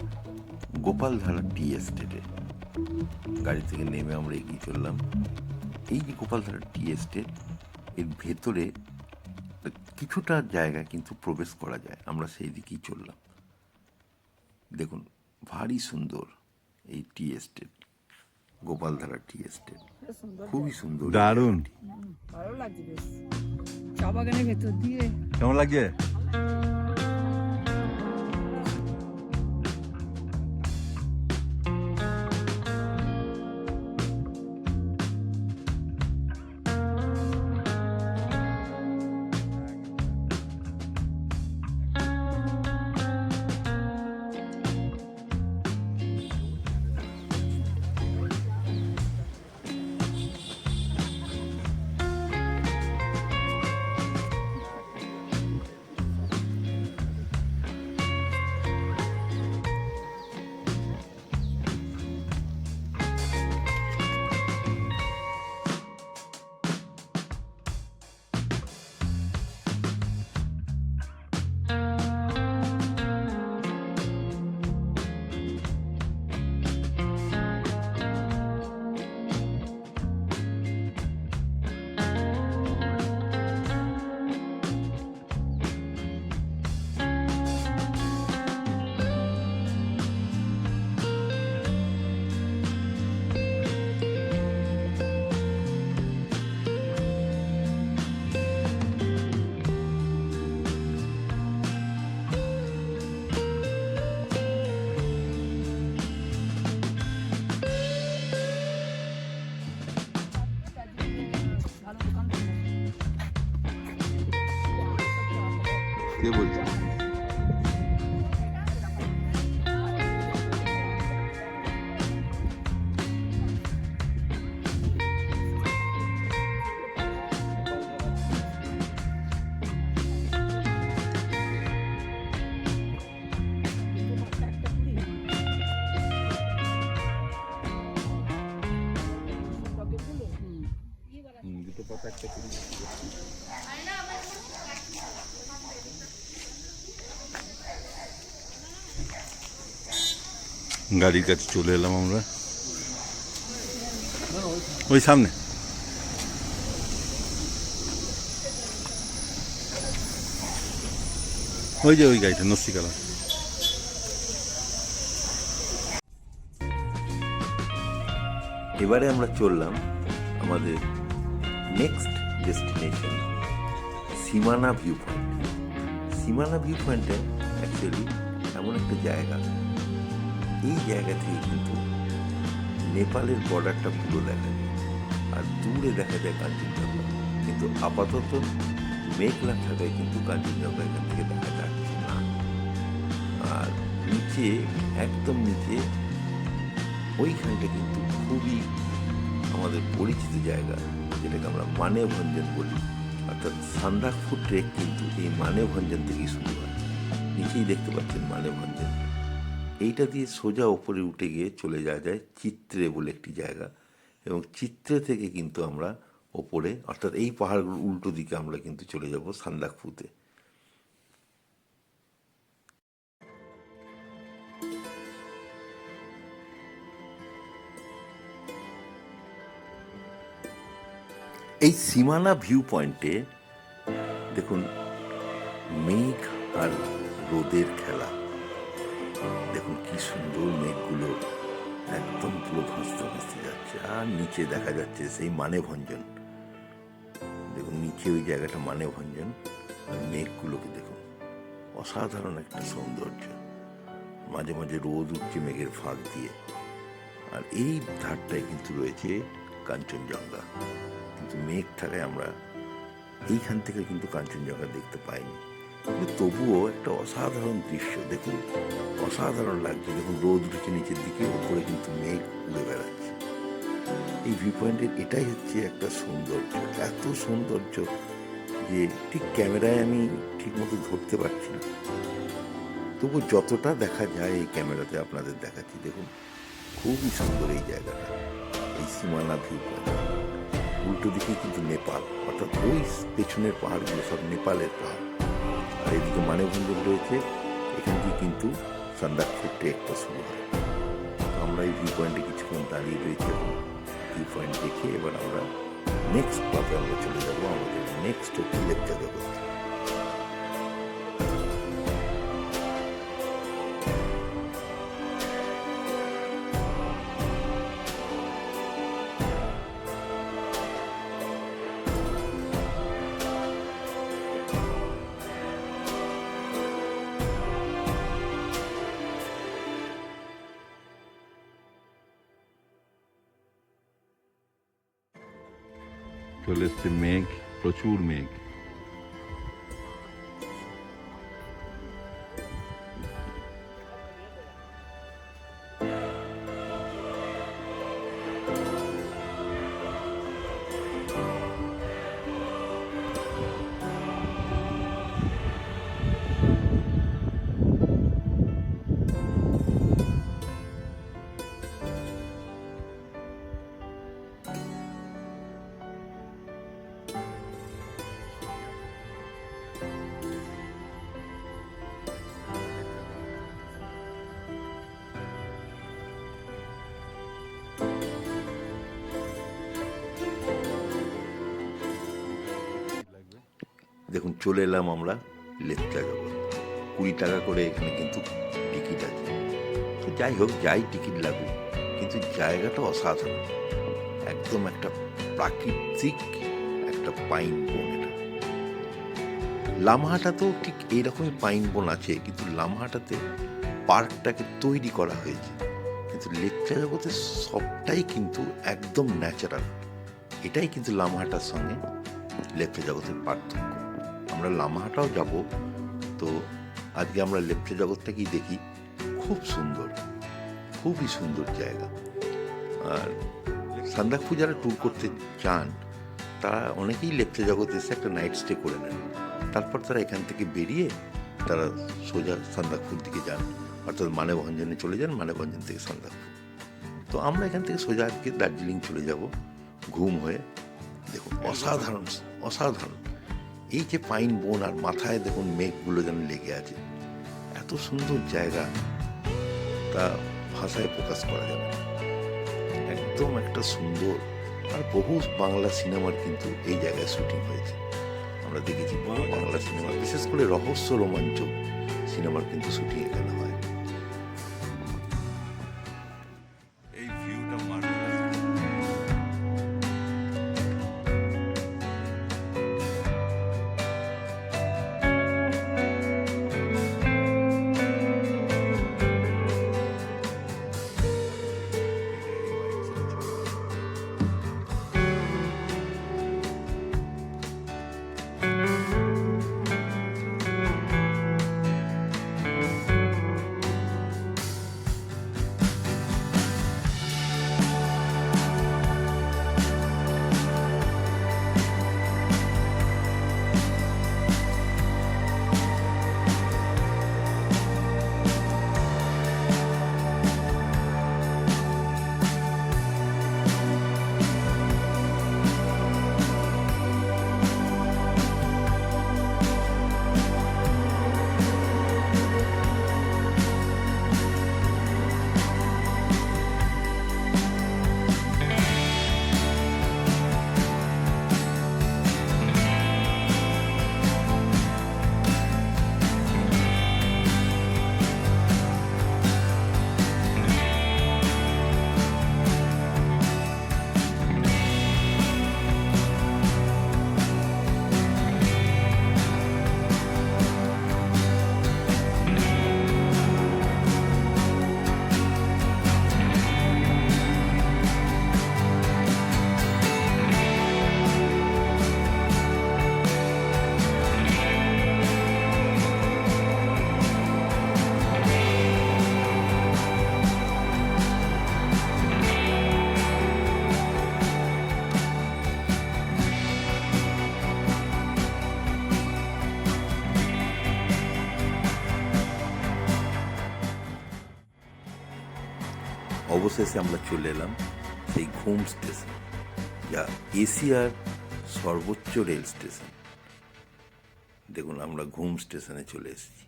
গোপালধারা টি এস্টেটে। গাড়ি থেকে নেমে আমরা এগিয়ে চললাম। এই যে গোপালধারা টি এস্টেট, এর ভেতরে কিছুটা জায়গা কিন্তু প্রবেশ করা যায়, আমরা সেই দিকেই চললাম। দেখুন ভারী সুন্দর এই tea estate, Gopaldhara tea estate, খুবই সুন্দর, দারুণ। ভালো লাগছে বেশ, চা বাগানের ভেতর দিয়ে। কেমন লাগছে? কে বলছে? দুটো পাতা একটা করে। গাড়ির কাছে চলে এলাম আমরা, ওই সামনে। ওই যে ওই গাড়িটা নস্যি কালার। এবারে আমরা চললাম আমাদের নেক্সট ডেস্টিনেশন সীমানা ভিউ পয়েন্ট। সীমানা ভিউ পয়েন্টে অ্যাকচুয়ালি এমন একটা জায়গা, এই জায়গা থেকে কিন্তু নেপালের বর্ডারটা পুরো দেখা যায়, আর দূরে দেখা যায় কাঞ্চনজঙ্ঘা। কিন্তু আপাতত মেঘলা থাকায় কিন্তু কাঞ্চনজঙ্ঘা এখান থেকে দেখা যাচ্ছে না। আর নিচে, একদম নিচে ওইখানটা কিন্তু খুবই আমাদের পরিচিত জায়গা, যেটাকে আমরা মানেভঞ্জন বলি। অর্থাৎ সান্দাকফু ট্রেক কিন্তু এই মানেভঞ্জন থেকেই শুরু হয়। নিচেই দেখতে পাচ্ছেন মানেভঞ্জন। এইটা দিয়ে সোজা ওপরে উঠে গিয়ে চলে যাওয়া যায় চিত্রে বলে একটি জায়গা, এবং চিত্রে থেকে কিন্তু আমরা ওপরে, অর্থাৎ এই পাহাড়গুলোর উল্টো দিকে আমরা কিন্তু চলে যাব সান্দাকফুতে। এই সীমানা ভিউ পয়েন্টে দেখুন মেঘ আর রোদের খেলা। দেখুন কি সুন্দর মেঘগুলো একদম পুরো ভাসতে ভাসতে যাচ্ছে, আর নিচে দেখা যাচ্ছে সেই মানেভঞ্জন। দেখুন নিচে ওই জায়গাটা মানেভঞ্জন, আর মেঘগুলোকে দেখুন, অসাধারণ একটা সৌন্দর্য। মাঝে মাঝে রোদ উঠছে মেঘের ফাঁক দিয়ে, আর এই ধারটায় কিন্তু রয়েছে কাঞ্চনজঙ্ঘা। কিন্তু মেঘ থাকায় আমরা এইখান থেকে কিন্তু কাঞ্চনজঙ্ঘা দেখতে পাইনি, কিন্তু তবুও একটা অসাধারণ দৃশ্য। দেখুন অসাধারণ লাগছে। দেখুন রোদ উঠেছে নিচের দিকে, উপরে কিন্তু মেঘ উড়ে বেড়াচ্ছে। এই ভিউ পয়েন্টের এটাই হচ্ছে একটা সৌন্দর্য, এত সৌন্দর্য যে ঠিক ক্যামেরায় আমি ঠিক মতো ধরতে পারছি না, তবু যতটা দেখা যায় এই ক্যামেরাতে আপনাদের দেখাচ্ছি। দেখুন খুবই সুন্দর এই জায়গাটা, এই সীমানা ভিউ পয়েন্ট। উল্টো দিকে কিন্তু নেপাল, অর্থাৎ ওই পেছনের পাহাড়গুলো সব নেপালের পাহাড়, আর এদিকে মানেভঞ্জন রয়েছে। এখান থেকে কিন্তু সান্দাকফু ট্রেকটা শুরু হয়। আমরা এই ভিউ পয়েন্টে কিছুক্ষণ দাঁড়িয়ে রয়েছে, ভিউ পয়েন্ট দেখে এবার আমরা নেক্সট স্টপে আমরা চলে যাবো আমাদের নেক্সট লেকচার জগৎ। চলে এসছে মেঘ, প্রচুর মেঘ। দেখুন চলে এলাম আমরা লেকচার জগৎ। 20 টাকা করে এখানে কিন্তু টিকিট আছে। তো যাই হোক, যাই টিকিট লাগুক, কিন্তু জায়গাটা অসাধারণ, একদম একটা প্রাকৃতিক একটা পাইন বন। এটা লামহাটাতেও ঠিক এইরকমই পাইন বন আছে, কিন্তু লামহাটাতে পার্কটাকে তৈরি করা হয়েছে, কিন্তু লেকচার জগতে সবটাই কিন্তু একদম ন্যাচারাল। এটাই কিন্তু লামহাটার সঙ্গে লেকচার জগতের পার্থক্য। আমরা লামহাটাও যাব, তো আজকে আমরা লেপ্চা জগৎটাকেই দেখি। খুব সুন্দর, খুবই সুন্দর জায়গা। আর সান্দাকফু যারা ট্যুর করতে চান তারা অনেকেই লেপ্চা জগৎ এসে একটা নাইট স্টে করে নেন, তারপর তারা এখান থেকে বেরিয়ে তারা সোজা সান্দাকফুর দিকে যান, অর্থাৎ মানেভঞ্জনে চলে যান, মানেভঞ্জন থেকে সান্দাকফু। তো আমরা এখান থেকে সোজা আজকে দার্জিলিং চলে যাব ঘুম হয়ে। দেখুন অসাধারণ, অসাধারণ এই যে পাইন বন, আর মাথায় দেখুন মেঘগুলো যেন লেগে আছে। এত সুন্দর জায়গা তা ভাষায় প্রকাশ করা যাবে না। একদম একটা সুন্দর, আর বহু বাংলা সিনেমার কিন্তু এই জায়গায় শুটিং হয়েছে। আমরা দেখেছি বহু বাংলা সিনেমা, বিশেষ করে রহস্য রোমাঞ্চক সিনেমার কিন্তু শুটিং এখানে হয়। এই ভিউটা মার্ভেলাস। অবশেষে আমরা চলে এলাম সেই ঘুম স্টেশন, যা এশিয়ার সর্বোচ্চ রেল স্টেশন। দেখুন আমরা ঘুম স্টেশনে চলে এসেছি।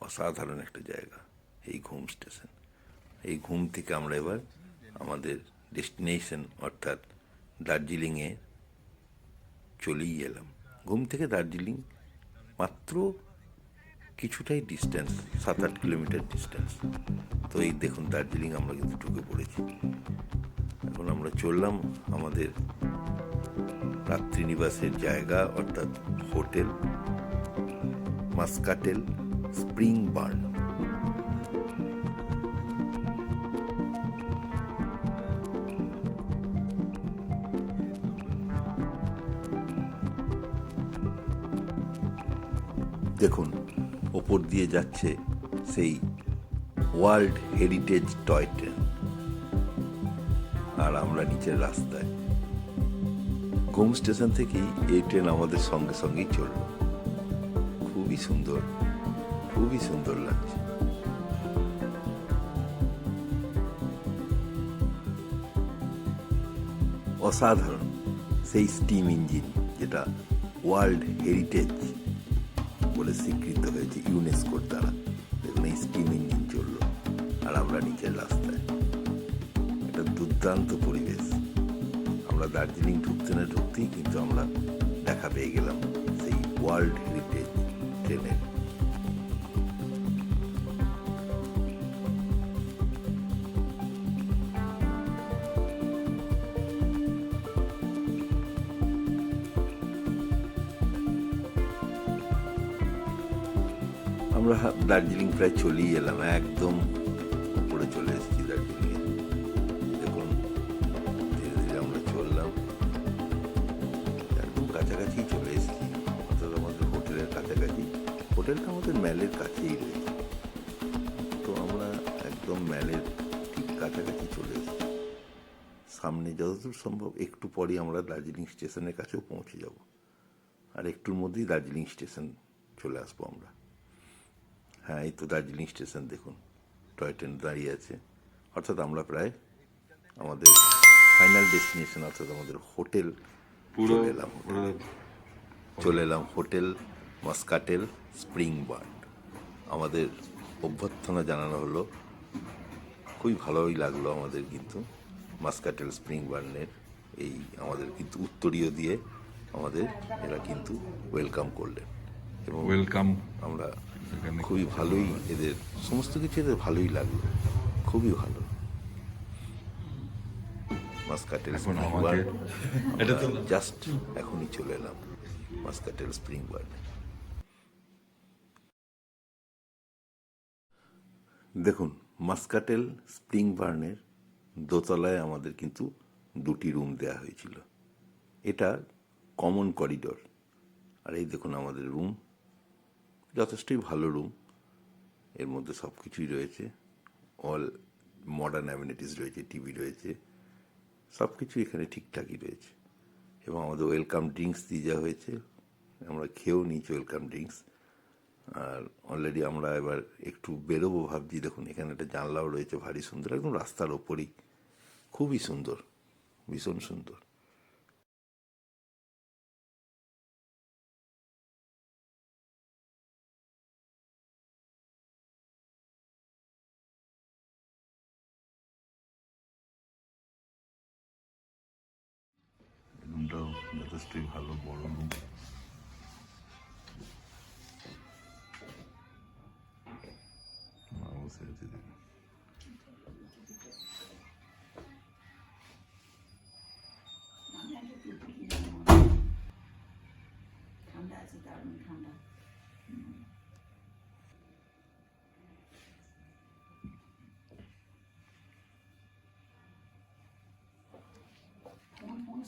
অসাধারণ একটা জায়গা এই ঘুম স্টেশন। এই ঘুম থেকে আমরা এবার আমাদের ডেস্টিনেশন অর্থাৎ দার্জিলিংয়ে চলেই এলাম। ঘুম থেকে দার্জিলিং মাত্র কিছুটাই ডিস্টেন্স, 7-8 কিলোমিটার ডিস্টেন্স। তো এই দেখুন দার্জিলিং আমরা কিন্তু ঢুকে পড়েছি। এখন আমরা চললাম আমাদের রাত্রি নিবাসের জায়গা অর্থাৎ হোটেল মাস্কাটেল স্প্রিং বার্ন। দেখুন ওপর দিয়ে যাচ্ছে সেই ওয়ার্ল্ড হেরিটেজ টয় ট্রেন, আর আমরা নিচের রাস্তায়। ঘুম স্টেশন থেকেই এই ট্রেন আমাদের সঙ্গে সঙ্গেই চলল। খুবই সুন্দর, খুবই সুন্দর লাগছে। অসাধারণ সেই স্টিম ইঞ্জিন, যেটা ওয়ার্ল্ড হেরিটেজ বলে স্বীকৃত হয়েছে ইউনেস্কোর দ্বারা। দেখুন এই স্টিম ইঞ্জিন চললো আর আমরা নিচের রাস্তায়। একটা দুর্দান্ত পরিবেশ। আমরা দার্জিলিং ঢুকতে না ঢুকতেই কিন্তু আমরা দেখা পেয়ে গেলাম সেই ওয়ার্ল্ড হেরিটেজ ট্রেনের। আমরা দার্জিলিং প্রায় চলেই এলাম, একদম উপরে চলে এসেছি দার্জিলিংয়ে। দেখুন ধীরে ধীরে আমরা চললাম, একদম কাছাকাছি চলে এসেছি, অর্থাৎ আমাদের হোটেলের কাছাকাছি। হোটেলটা আমাদের ম্যালের কাছেই রয়েছে, তো আমরা একদম ম্যালের ঠিক কাছাকাছি চলে এসেছি। সামনে যতদূর সম্ভব একটু পরেই আমরা দার্জিলিং স্টেশনের কাছেও পৌঁছে যাব, আর একটুর মধ্যেই দার্জিলিং স্টেশন চলে আসবো আমরা। হ্যাঁ, এই তো দার্জিলিং স্টেশন, দেখুন টয় ট্রেন দাঁড়িয়ে আছে। অর্থাৎ আমরা প্রায় আমাদের ফাইনাল ডেস্টিনেশন, অর্থাৎ আমাদের হোটেল পুরো চলে এলাম হোটেল মাস্কাটেল স্প্রিং বার্ন। আমাদের অভ্যর্থনা জানানো হলো, খুবই ভালোই লাগলো আমাদের, কিন্তু মাস্কাটেল স্প্রিং বার্নের এই আমাদের কিন্তু উত্তরীয় দিয়ে আমাদের এরা কিন্তু ওয়েলকাম করলেন, এবং ওয়েলকাম। আমরা খুবই ভালোই, এদের সমস্ত কিছু এদের ভালোই লাগলো, খুবই ভালো। মাস্কাটেল এখন স্প্রিং আমাদের বার্ন, এটা তো জাস্ট এখনই চলে এলাম মাস্কাটেল স্প্রিং বার্নে। দেখুন, মাস্কাটেল স্প্রিং বার্নের দোতলায় আমাদের কিন্তু দুটি রুম দেয়া হয়েছিল। এটা কমন করিডোর, আর এই দেখুন আমাদের রুম, যথেষ্টই ভালো রুম। এর মধ্যে সব কিছুই রয়েছে, অল মডার্ন অ্যামিনিটিস রয়েছে, টিভি রয়েছে, সব কিছু এখানে ঠিকঠাকই রয়েছে। এবং আমাদের ওয়েলকাম ড্রিঙ্কস দিয়ে যাওয়া হয়েছে, আমরা খেয়েও নিয়েছি ওয়েলকাম ড্রিঙ্কস। আর অলরেডি আমরা এবার একটু বেরোবো ভাবছি। দেখুন এখানে একটা জানলাও রয়েছে, ভারী সুন্দর, একদম রাস্তার ওপরই, খুবই সুন্দর, ভীষণ সুন্দর। রুমটাও যথেষ্টই ভালো, বড় রুম। বসে আছে দেখুন। ঠান্ডা আছে, দারুণ ঠান্ডা।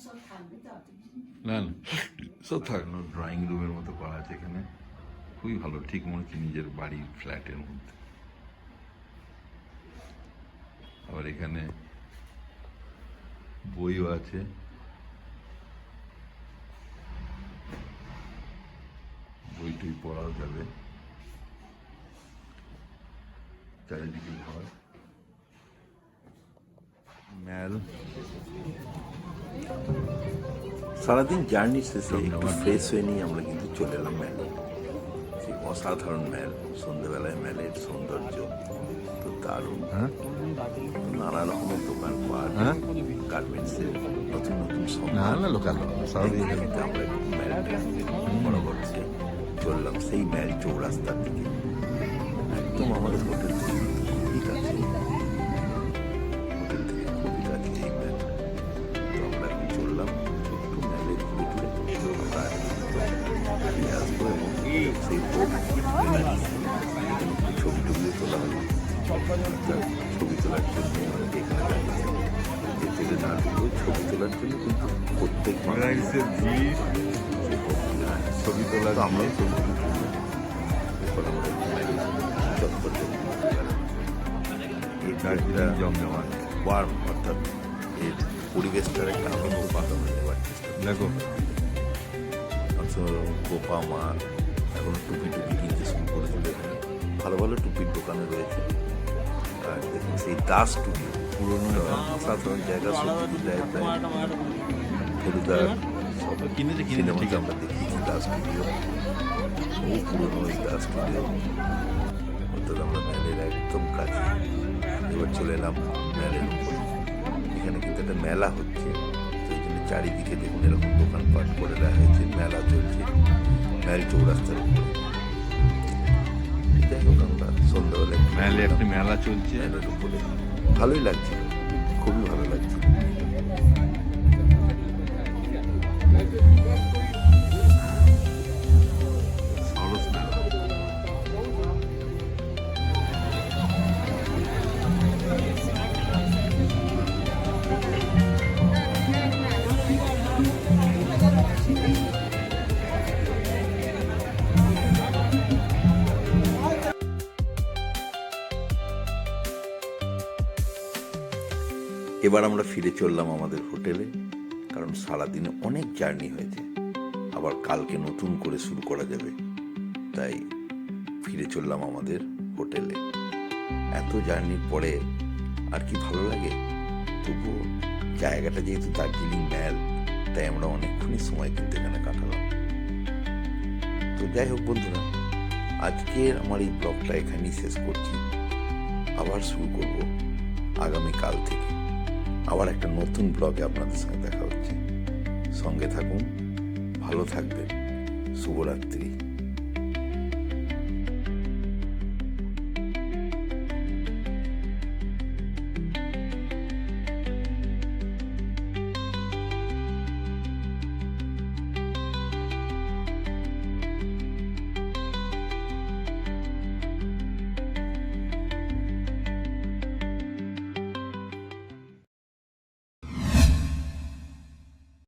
সব থাকবে তো, না না, সব থাকলো ড্রয়িং রুমের মতো করা আছে এখানে, খুবই ভালো, ঠিক মনে হচ্ছে নিজের বাড়ির ফ্ল্যাটের মধ্যে। আবার এখানে বইও আছে, বই টই পড়াও যাবে। চারিদিকে ঘর, ম্যাল। সারাদিন জার্নি শেষে একটু ফ্রেশ হয়ে নিয়ে আমরা কিন্তু চলে এলাম ম্যালে। সেই অসাধারণ ম্যাল, সন্ধ্যেবেলায় ম্যালের সৌন্দর্য তো দারুণ। নানা রকমের দোকানপাট, গার্মেন্টসের নতুন নতুন লোকাল আমরা একটু ম্যালটা বরাবর চললাম সেই ম্যাল চৌরাস্তার দিকে, একদম আমাদের হোটেল থেকে খুবই কাছে, হোটেল থেকে খুবই কাছে এই ম্যাল। তো আমরা এখন চললাম একটু ম্যালে ঘুরে ঘুরে ফিরে আসবো, এবং সেই ছবি টবিও তোলা হলো। ছবি তোলার জন্য অনেকে এখানে দাঁড়িয়েছে, যেতে না দিলেও ছবি তোলার জন্য কিন্তু প্রত্যেক ছবি তোলা আমরা ছবি এরপর আমরা চত্বর জমজমাট ওয়ার্ম, অর্থাৎ এর পরিবেশটার একটা আনন্দ পাতা হয়ে নেওয়ার চেষ্টা। দেখো গোপা মা এখন টুপি টুপি কিনতে শুরু করেছিল, এখানে ভালো ভালো টুপির দোকানে রয়েছে। আর দেখুন সেই দাস টুপি, পুরোনো সাধারণ জায়গা, সব কিছু দেয় প্রায় ফেলুদার সব সিনেমাতে আমরা দেখিয়েছি দাস স্টুডিও, বহু পুরোনো এই দাস স্টুডিও। অর্থাৎ আমরা ম্যালের একদম কাছে এবার চলে এলাম ম্যালের উপরে। এখানে কিন্তু একটা মেলা হচ্ছে, সেই জন্য চারিদিকে দেখুন এরকম দোকানপাট করে দেওয়া হয়েছে, মেলা চলছে ম্যাল চৌরাস্তার উপরে। যাই হোক, আমরা সন্ধ্যাবেলায় ম্যালে একটি মেলা চলছে, ম্যালের উপরে ভালোই লাগছিল, খুবই ভালো লাগছিল। সরস মেলা। এবার আমরা ফিরে চললাম আমাদের হোটেলে, কারণ সারাদিনে অনেক জার্নি হয়েছে, আবার কালকে নতুন করে শুরু করা যাবে, তাই ফিরে চললাম আমাদের হোটেলে। এত জার্নির পরে আর কি ভালো লাগে, তবুও জায়গাটা যেহেতু দার্জিলিং ম্যাল, তাই আমরা অনেকক্ষণই সময় কিন্তু এখানে কাটালাম। তো যাই হোক বন্ধুরা, আজকের আমার এই ব্লগটা এখানেই শেষ করছি। আবার শুরু করব আগামীকাল থেকে, আবার একটা নতুন ব্লগে আপনাদের সঙ্গে দেখা হচ্ছে। সঙ্গে থাকুন, ভালো থাকবেন, শুভরাত্রি।